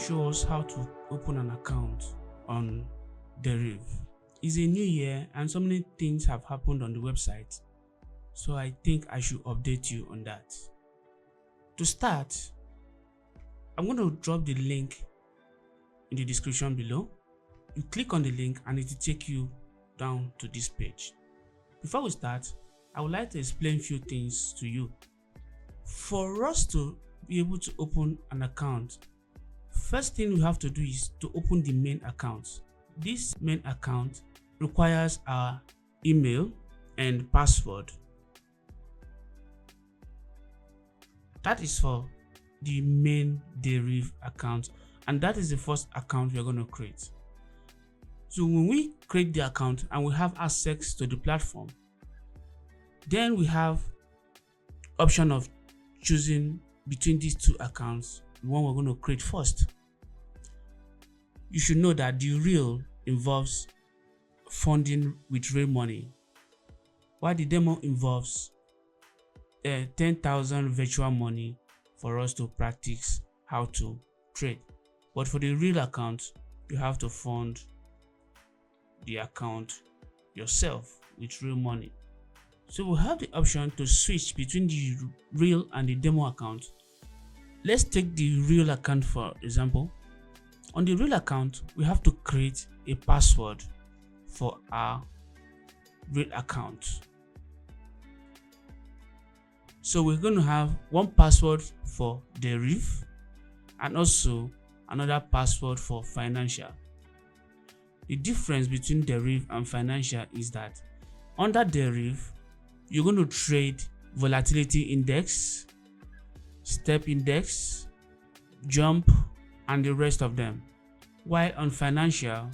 show us how to open an account on Deriv. It's a new year and so many things have happened on the website, so I think I should update you on that. To start, I'm going to drop the link in the description below. You click on the link and it will take you down to this page. Before we start, I would like to explain a few things to you. For us to be able to open an account, first thing we have to do is to open the main account. This main account requires our email and password. That is for the main Deriv account, and that is the first account we are going to create. So when we create the account and we have access to the platform, then we have option of choosing between these two accounts, the one we're going to create first. You should know that the real involves funding with real money, while the demo involves 10,000 virtual money for us to practice how to trade. But for the real account, you have to fund the account yourself with real money. So we have the option to switch between the real and the demo account. Let's take the real account for example. On the real account, we have to create a password for our real account. So we're going to have one password for Deriv and also another password for financial. The difference between Deriv and financial is that under Deriv, you're going to trade volatility index, step index, jump, and the rest of them. While on financial,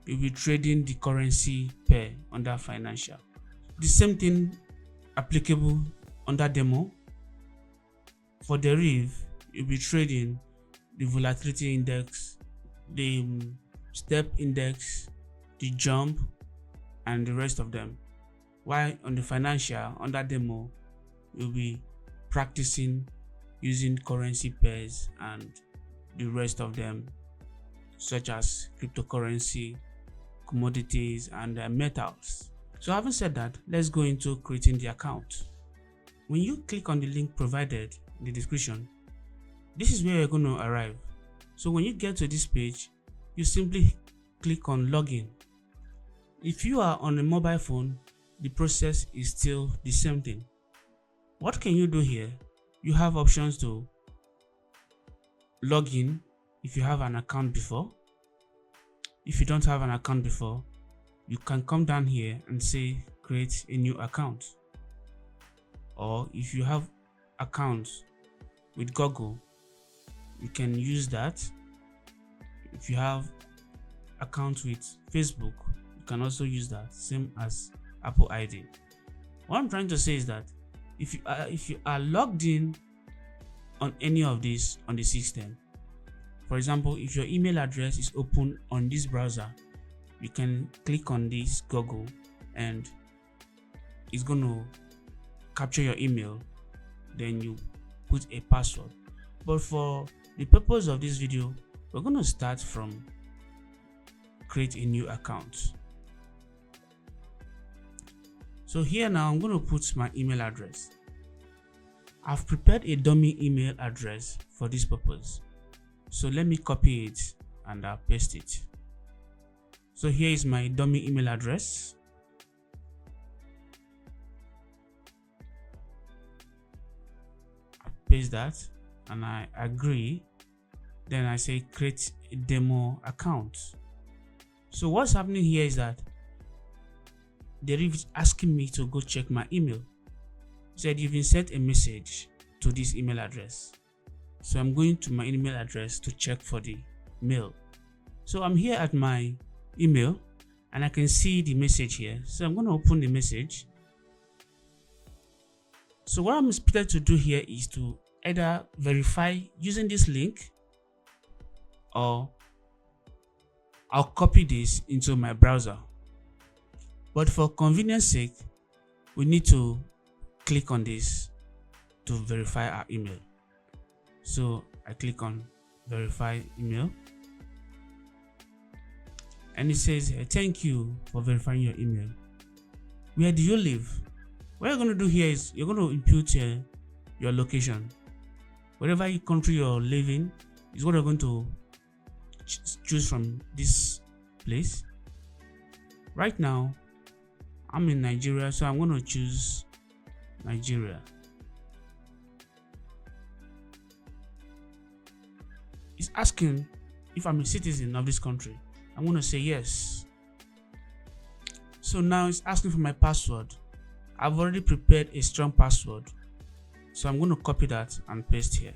you'll be trading the currency pair under financial. The same thing applicable under demo. For Deriv, you'll be trading the volatility index, the step index, the jump, and the rest of them. While on the financial, under demo, you'll be practicing using currency pairs and the rest of them, such as cryptocurrency, commodities, and metals. So having said that, let's go into creating the account. When you click on the link provided in the description, this is where you're going to arrive. So when you get to this page, you simply click on login. If you are on a mobile phone, the process is still the same thing. What can you do here? You have options to log in if you have an account before. If you don't have an account before, you can come down here and say create a new account. Or if you have accounts with Google, you can use that. If you have accounts with Facebook, you can also use that, same as Apple ID. What I'm trying to say is that if you are logged in on any of these on the system, for example, if your email address is open on this browser, you can click on this Google and it's going to capture your email, then you put a password. But for the purpose of this video, we're going to start from create a new account. So here now I'm going to put my email address. I've prepared a dummy email address for this purpose. So let me copy it and I'll paste it. So here is my dummy email address. I paste that and I agree. Then I say create a demo account. So what's happening here is that Deriv is asking me to go check my email. He said you've been sent a message to this email address. So I'm going to my email address to check for the mail. So I'm here at my email and I can see the message here. So I'm going to open the message. So what I'm expected to do here is to either verify using this link, or I'll copy this into my browser. But for convenience sake, we need to click on this to verify our email. So I click on verify email, and it says thank you for verifying your email. Where do you live? What you're going to do here is you're going to input your location. Whatever country you're living is what you're going to choose from this place. Right now I'm in Nigeria, so I'm going to choose Nigeria. It's asking if I'm a citizen of this country. I'm going to say yes. So now it's asking for my password. I've already prepared a strong password, so I'm going to copy that and paste here.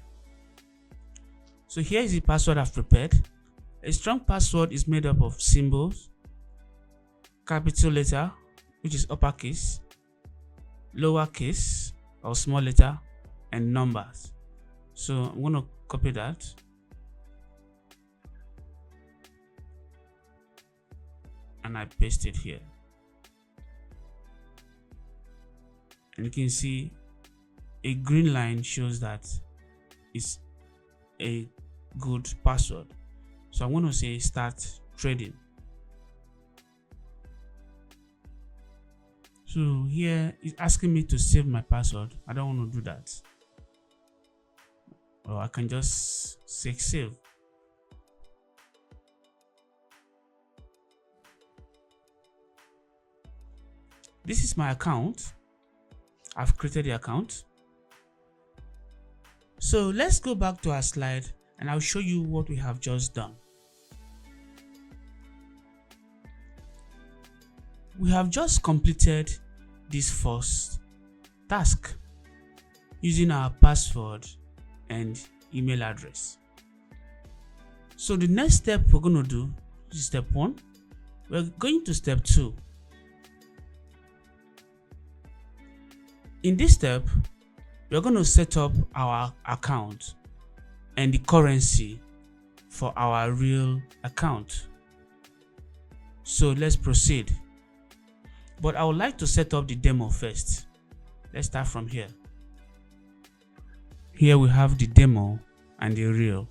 So here is the password I've prepared. A strong password is made up of symbols, capital letter, which is uppercase, lowercase or small letter, and numbers. So I'm going to copy that. And I paste it here. And you can see a green line shows that it's a good password. So I'm going to say start trading. So here it's asking me to save my password. I don't want to do that. Or I can just say save. This is my account. I've created the account. So let's go back to our slide and I'll show you what we have just done. We have just completed this first task using our password and email address. So the next step we're going to do is step 1. We're going to step 2. In this step, we're going to set up our account and the currency for our real account. So let's proceed. But I would like to set up the demo first. Let's start from here. Here we have the demo and the real.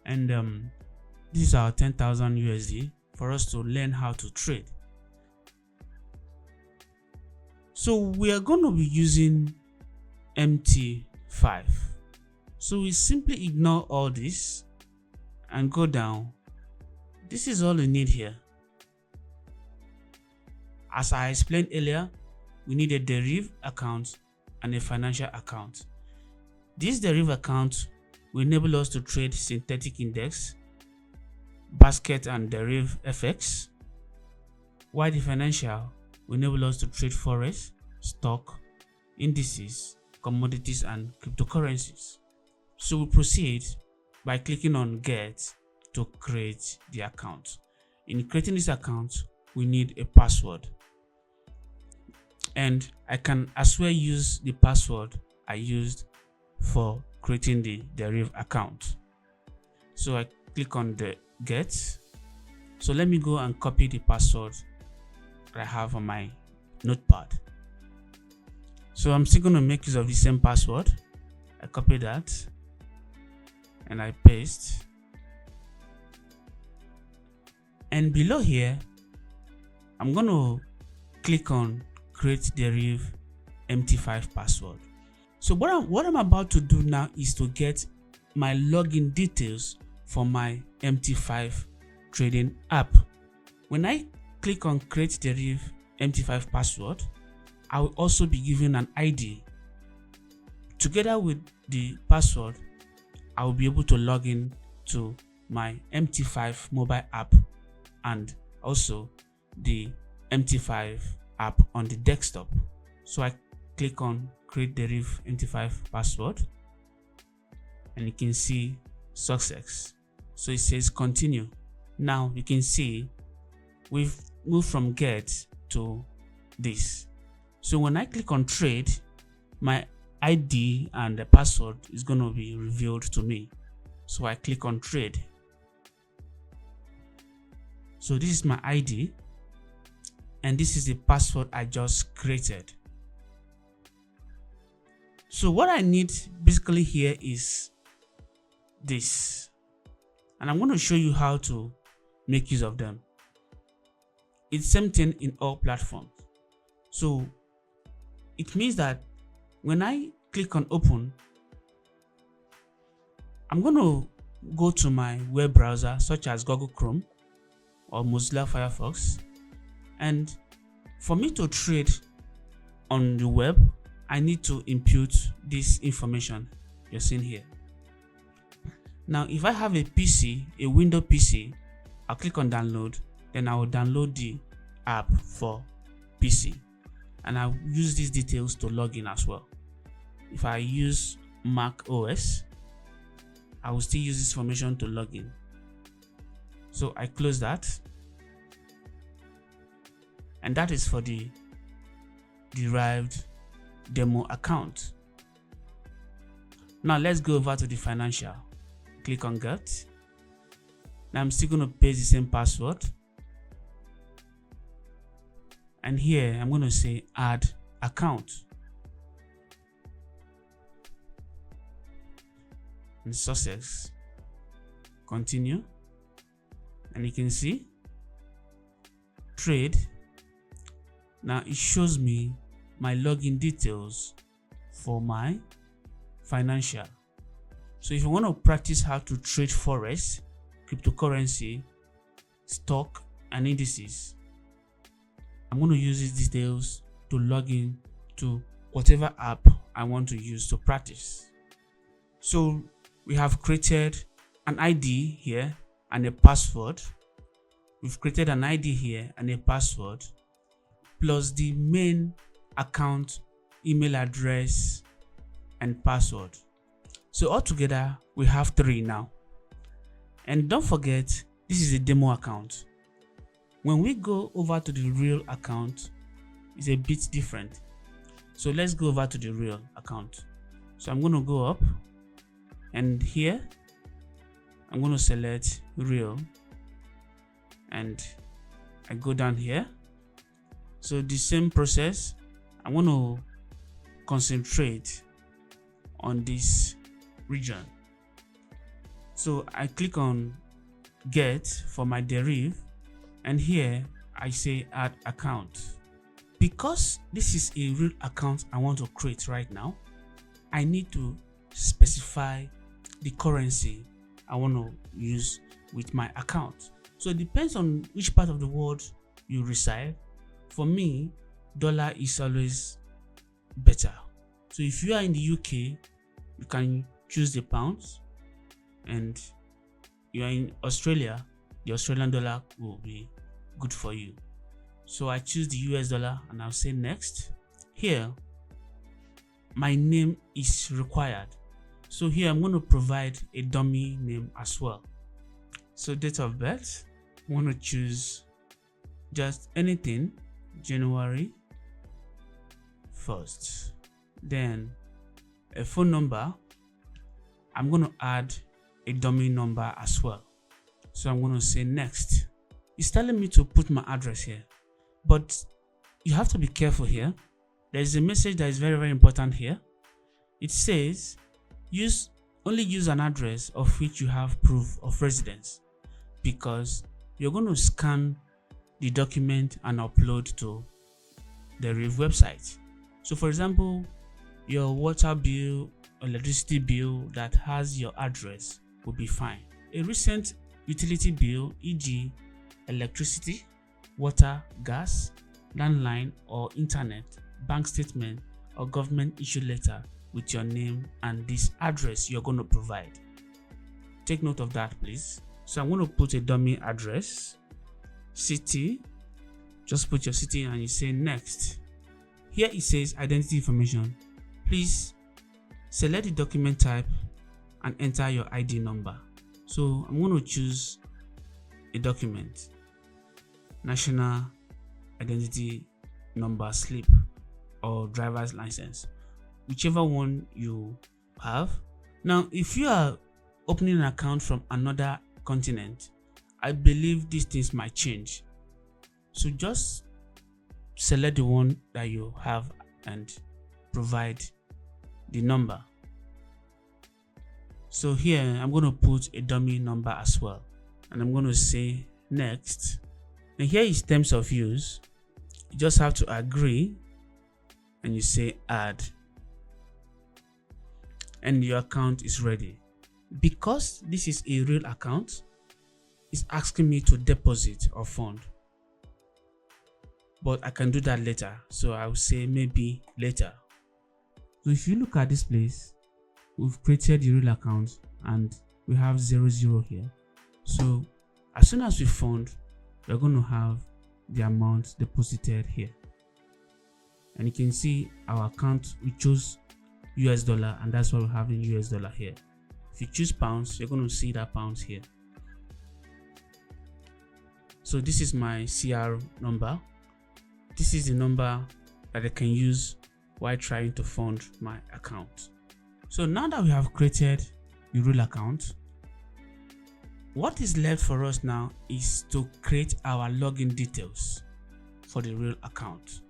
And this is our 10,000 USD for us to learn how to trade. So we are going to be using MT5. So we simply ignore all this and go down. This is all we need here. As I explained earlier, we need a Deriv account and a financial account. This Deriv account will enable us to trade synthetic index, basket and Deriv FX, while the financial will enable us to trade Forex, stock, indices, commodities and cryptocurrencies. So we proceed by clicking on Get to create the account. In creating this account, we need a password. And I can as well use the password I used for creating the Deriv account. So I click on the Get. So let me go and copy the password that I have on my notepad. So I'm still going to make use of the same password. I copy that and I paste. And below here, I'm going to click on Create Deriv MT5 password. So what I'm about to do now is to get my login details for my MT5 trading app. When I click on Create Deriv MT5 password, I will also be given an ID. Together with the password, I will be able to log in to my MT5 mobile app and also the MT5 app on the desktop. So I click on Create Deriv MT5 password and you can see success. So it says continue. Now you can see we've moved from get to this. So when I click on trade, my ID and the password is going to be revealed to me. So I click on trade. So this is my ID and this is the password I just created. So what I need basically here is this, and I'm going to show you how to make use of them. It's same thing in all platforms. So it means that when I click on open, I'm going to go to my web browser such as Google Chrome or Mozilla Firefox, and for me to trade on the web, I need to input this information you're seeing here. Now if I have a PC, a Windows PC, I'll click on download, then I will download the app for PC, and I'll use these details to log in as well. If I use Mac OS, I will still use this information to log in. So I close that, and that is for the derived demo account. Now let's go over to the financial. Click on get. Now I'm still going to paste the same password, and here I'm going to say add account, and success. Continue, and you can see trade. Now it shows me my login details for my financial. So if you want to practice how to trade Forex, cryptocurrency, stock, and indices, I'm going to use these details to log in to whatever app I want to use to practice. So we have created an ID here and a password. We've created an ID here and a password, plus the main account email address and password. So altogether we have 3 now. And don't forget, this is a demo account. When we go over to the real account, it's a bit different. So let's go over to the real account. So I'm going to go up, and here I'm going to select real, and I go down here. So the same process, I'm going to concentrate on this region. So I click on get for my Deriv, and here I say add account. Because this is a real account I want to create right now, I need to specify the currency I want to use with my account. So it depends on which part of the world you reside. For me, dollar is always better. So if you are in the UK, you can choose the pounds, and you are in Australia, the Australian dollar will be good for you. So I choose the US dollar, and I'll say next. Here my name is required, so here I'm going to provide a dummy name as well. So date of birth, I want to choose just anything, January 1st. Then a phone number, I'm going to add a dummy number as well. So I'm going to say next. It's telling me to put my address here, but you have to be careful here. There is a message that is very, very important here. It says only use an address of which you have proof of residence, because you're going to scan the document and upload to the Deriv website. So for example, your water bill or electricity bill that has your address will be fine. A recent utility bill, e.g. electricity, water, gas, landline or internet, bank statement or government issued letter with your name and this address you're going to provide. Take note of that, please. So I'm going to put a dummy address, city, just put your city and you say next. Here it says identity information. Please select the document type and enter your ID number. So I'm going to choose a document, national identity number slip or driver's license, whichever one you have. Now if you are opening an account from another continent, I believe these things might change. So just select the one that you have and provide the number. So here I'm going to put a dummy number as well, and I'm going to say next. And here is terms of use. You just have to agree and you say add, and your account is ready. Because this is a real account, it's asking me to deposit or fund, but I can do that later, so I will say maybe later. So if you look at this place, we've created the real account and we have 00 here. So as soon as we fund, we're going to have the amount deposited here, and you can see our account, we chose US dollar, and that's why we have in US dollar here. If you choose pounds, you're going to see that pounds here. So this is my CR number. This is the number that I can use while trying to fund my account. So now that we have created the real account, what is left for us now is to create our login details for the real account.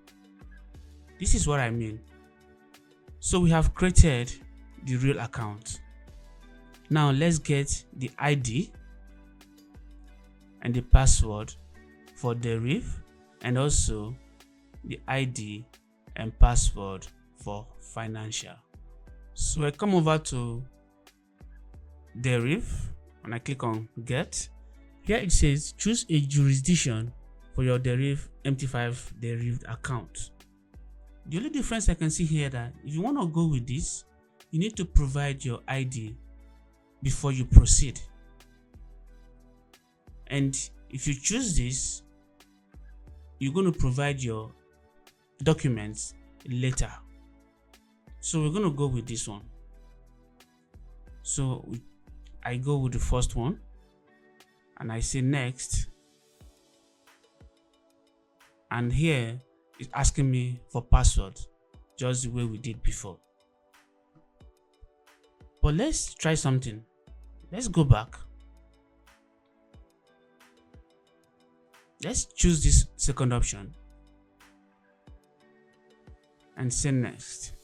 This is what I mean. So we have created the real account. Now let's get the ID and the password for Deriv, and also the ID and password for financial. So I come over to Deriv and I click on get. Here it says choose a jurisdiction for your Deriv MT5 Deriv account. The only difference I can see here that if you want to go with this, you need to provide your ID before you proceed. And if you choose this, you're going to provide your documents later. So we're going to go with this one. So I go with the first one and I say next, and here it's asking me for password, just the way we did before. But let's try something. Let's go back. Let's choose this second option and say next.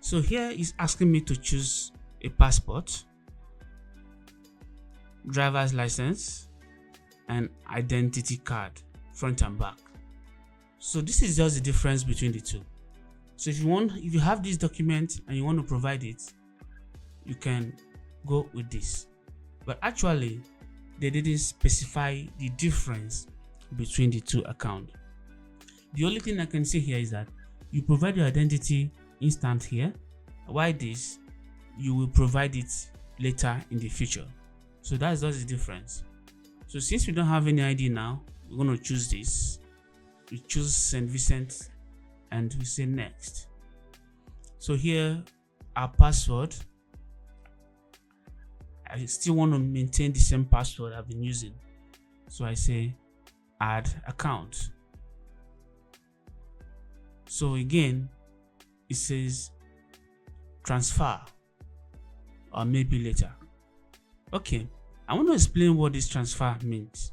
So here is asking me to choose a passport, driver's license, and identity card, front and back. So this is just the difference between the two. So if you have this document and you want to provide it, you can go with this. But actually, they didn't specify the difference between the two accounts. The only thing I can say here is that you provide your identity instant here, while this you will provide it later in the future. So that's just the difference. So since we don't have any ID now, we're going to choose this. We choose St. Vincent and we say next. So here our password, I still want to maintain the same password I've been using, so I say add account. So again it says transfer or maybe later. Okay, I want to explain what this transfer means.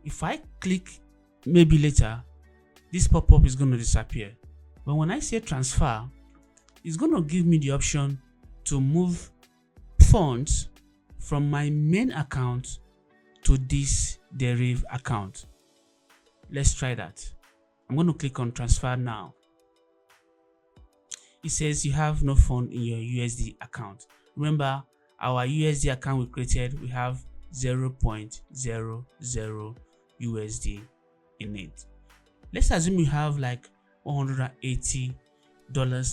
If I click maybe later, this pop-up is going to disappear. But when I say transfer, it's going to give me the option to move funds from my main account to this Deriv account. Let's try that. I'm going to click on transfer now. It says you have no fund in your USD account. Remember, our USD account we created, we have 0.00 USD in it. Let's assume you have like $180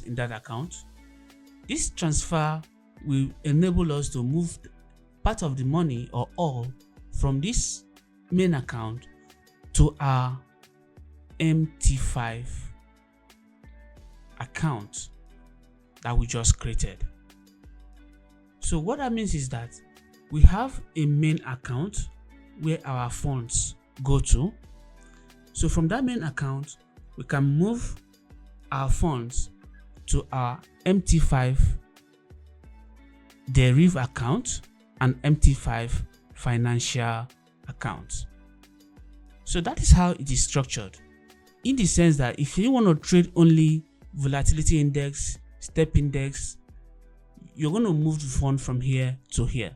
in that account. This transfer will enable us to move part of the money or all from this main account to our MT5 account that we just created. So what that means is that we have a main account where our funds go to. So from that main account, we can move our funds to our MT5 Deriv account and MT5 financial account. So that is how it is structured, in the sense that if you want to trade only volatility index, step index, you're going to move the fund from here to here.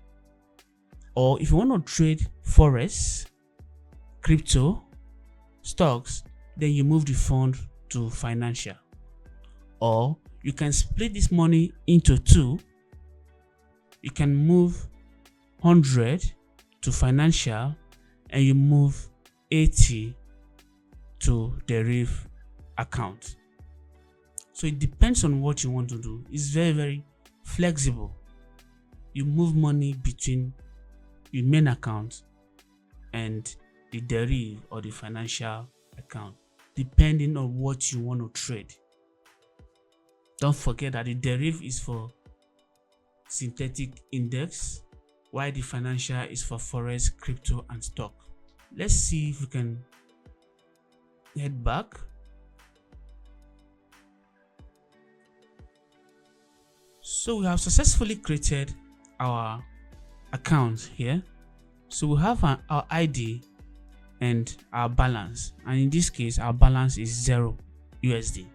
Or if you want to trade Forex, crypto, stocks, then you move the fund to financial. Or you can split this money into two. You can move 100 to financial and you move 80 to Deriv account. So it depends on what you want to do. It's very, very flexible. You move money between your main account and the Deriv or the financial account, depending on what you want to trade. Don't forget that the Deriv is for synthetic index, while the financial is for Forex, crypto, and stock. Let's see if we can head back. So we have successfully created our account here. So we have our ID and our balance, and in this case our balance is 0 USD.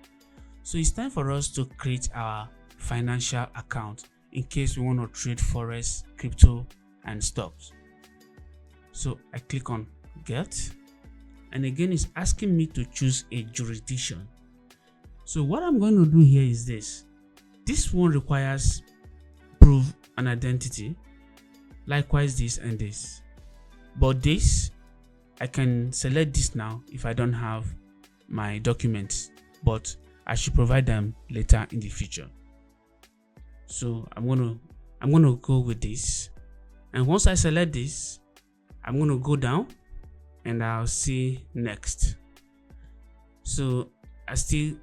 So it's time for us to create our financial account in case we want to trade Forex, crypto, and stocks. So I click on get, and again it's asking me to choose a jurisdiction. So what I'm going to do here is this one requires proof and identity, likewise this and this, but this I can select this now if I don't have my documents, but I should provide them later in the future. So I'm gonna go with this, and once I select this, I'm gonna go down and I'll see next. So I still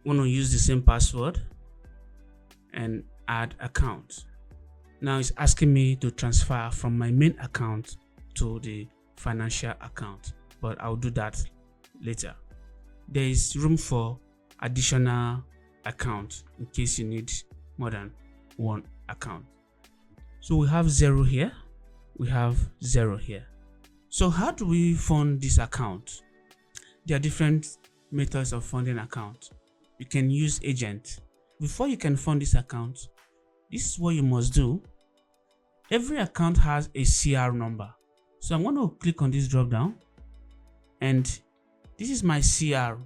want to use the same password and add account. Now it's asking me to transfer from my main account to the financial account, but I'll do that later. There is room for additional account in case you need more than one account. So we have 0 here, we have 0 here. So how do we fund this account? There are different methods of funding account. You can use agent. Before you can fund this account, this is what you must do. Every account has a CR number. So I'm going to click on this drop down, and this is my CR.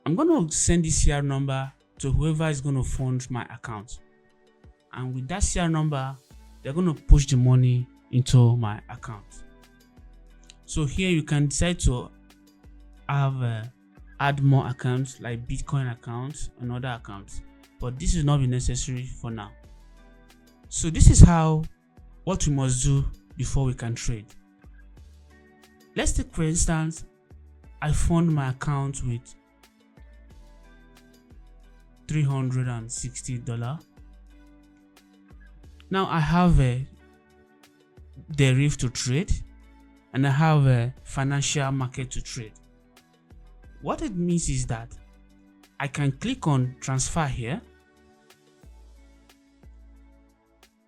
I'm going to send this CR number to whoever is going to fund my account. And with that CR number, they're going to push the money into my account. So here you can decide to have add more accounts like Bitcoin accounts and other accounts, but this is not be necessary for now. So this is what we must do before we can trade. Let's take, for instance, I fund my account with $360. Now I have a Deriv to trade, and I have a financial market to trade. What it means is that I can click on transfer here,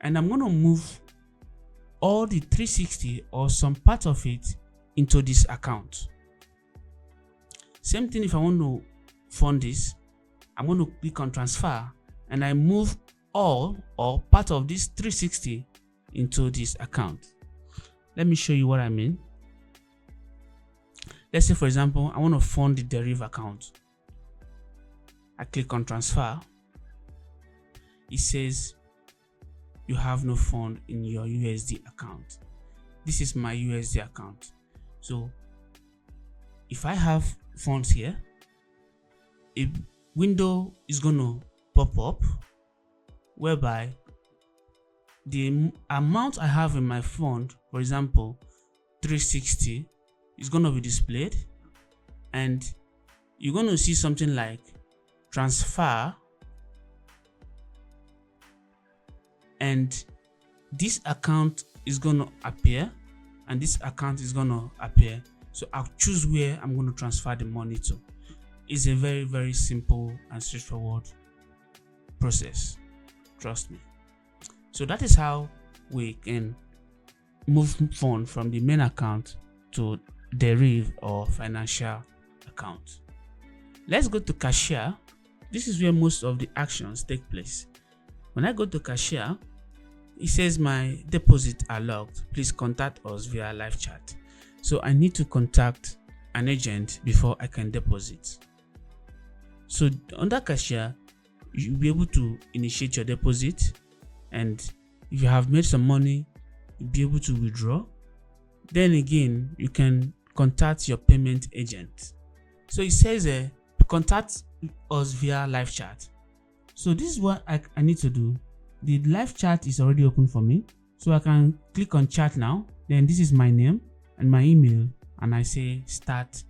and I'm going to move all the 360 or some part of it into this account. Same thing if I want to fund this, I'm going to click on transfer and I move all or part of this 360 into this account. Let me show you what I mean. Let's say, for example, I want to fund the Deriv account. I click on transfer. It says you have no fund in your USD account. This is my USD account. So if I have funds here, a window is going to pop up whereby the amount I have in my fund, for example 360, is going to be displayed, and you're going to see something like transfer, and this account is going to appear and this account is going to appear. So I'll choose where I'm going to transfer the money to. It's a very, very simple and straightforward process, trust me. So that is how we can move funds from the main account to Deriv or financial account. Let's go to cashier. This is where most of the actions take place. When I go to cashier, it says my deposits are locked. Please contact us via live chat. So I need to contact an agent before I can deposit. So under cashier, you'll be able to initiate your deposit, and if you have made some money, you'll be able to withdraw. Then again, you can contact your payment agent. So it says contact us via live chat. So this is what I need to do. The live chat is already open for me, so I can click on chat now. Then this is my name and my email, and I say start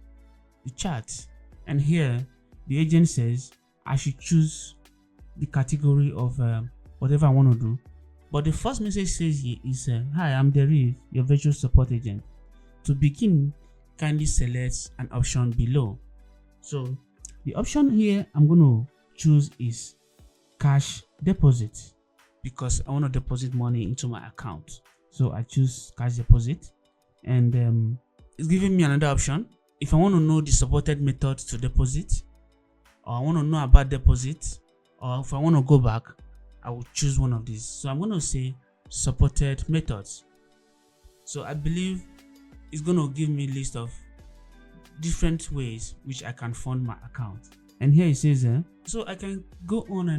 the chat. And here the agent says I should choose the category of whatever I want to do. But the first message says here is hi, I'm Deriv, your virtual support agent. To begin, kindly select an option below. So the option here I'm going to choose is cash deposit, because I want to deposit money into my account. So I choose cash deposit, and it's giving me another option. If I want to know the supported methods to deposit, or I want to know about deposit, or if I want to go back, I will choose one of these. So I'm going to say supported methods. So I believe it's going to give me a list of different ways which I can fund my account. And here it says so I can go on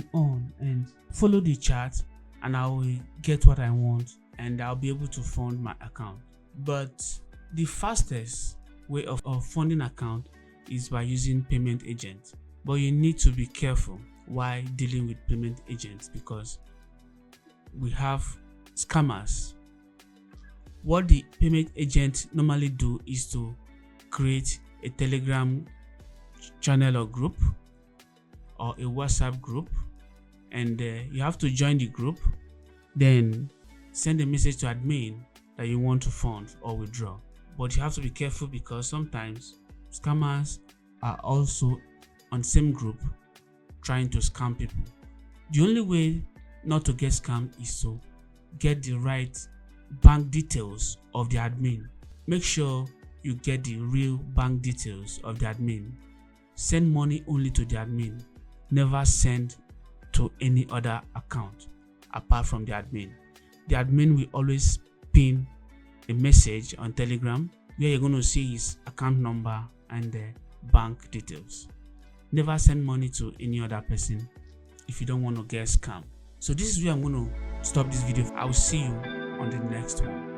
and follow the chart, and I will get what I want, and I'll be able to fund my account. But the fastest way of funding account is by using payment agent. But you need to be careful while dealing with payment agents, because we have scammers. What the payment agent normally do is to create a Telegram channel or group, or a WhatsApp group, and you have to join the group, then send a message to admin that you want to fund or withdraw. But you have to be careful, because sometimes scammers are also on the same group trying to scam people. The only way not to get scammed is to get the right bank details of the admin. Make sure you get the real bank details of the admin. Send money only to the admin. Never send to any other account apart from the admin. The admin will always pin a message on Telegram where you're going to see his account number and the bank details. Never send money to any other person if you don't want to get scammed. So this is where I'm going to stop this video. I will see you on the next one.